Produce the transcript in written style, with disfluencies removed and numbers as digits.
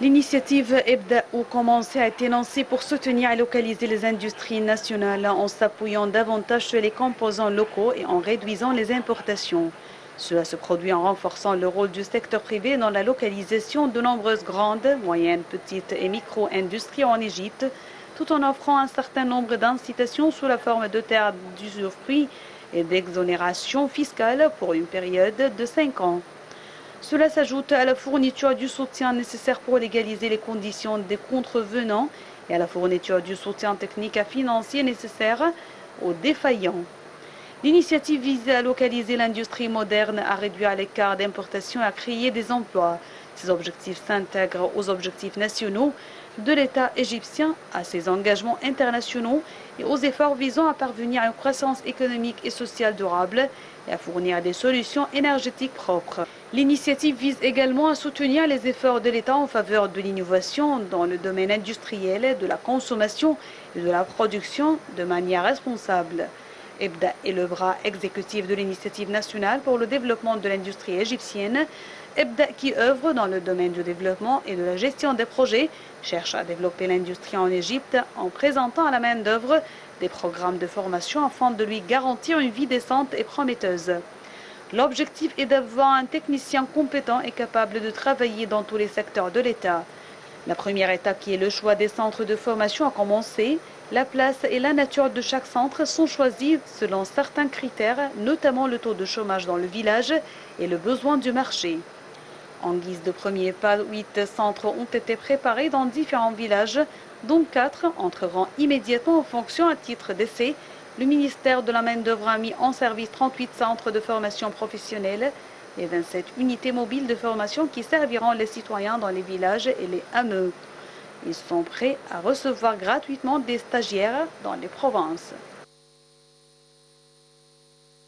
L'initiative EBDA ou commencé a été lancée pour soutenir et localiser les industries nationales en s'appuyant davantage sur les composants locaux et en réduisant les importations. Cela se produit en renforçant le rôle du secteur privé dans la localisation de nombreuses grandes, moyennes, petites et micro-industries en Égypte, tout en offrant un certain nombre d'incitations sous la forme de terres d'usufruit et d'exonération fiscale pour une période de 5 ans. Cela s'ajoute à la fourniture du soutien nécessaire pour légaliser les conditions des contrevenants et à la fourniture du soutien technique et financier nécessaire aux défaillants. L'initiative vise à localiser l'industrie moderne, à réduire l'écart d'importation et à créer des emplois. Ces objectifs s'intègrent aux objectifs nationaux de l'État égyptien, à ses engagements internationaux et aux efforts visant à parvenir à une croissance économique et sociale durable et à fournir des solutions énergétiques propres. L'initiative vise également à soutenir les efforts de l'État en faveur de l'innovation dans le domaine industriel, de la consommation et de la production de manière responsable. EBDA est le bras exécutif de l'initiative nationale pour le développement de l'industrie égyptienne. EBDA, qui œuvre dans le domaine du développement et de la gestion des projets, cherche à développer l'industrie en Égypte en présentant à la main-d'œuvre des programmes de formation afin de lui garantir une vie décente et prometteuse. L'objectif est d'avoir un technicien compétent et capable de travailler dans tous les secteurs de l'État. La première étape, qui est le choix des centres de formation, a commencé. La place et la nature de chaque centre sont choisis selon certains critères, notamment le taux de chômage dans le village et le besoin du marché. En guise de premier pas, 8 centres ont été préparés dans différents villages, dont 4 entreront immédiatement en fonction à titre d'essai. Le ministère de la main-d'œuvre a mis en service 38 centres de formation professionnelle et 27 unités mobiles de formation qui serviront les citoyens dans les villages et les hameaux. Ils sont prêts à recevoir gratuitement des stagiaires dans les provinces.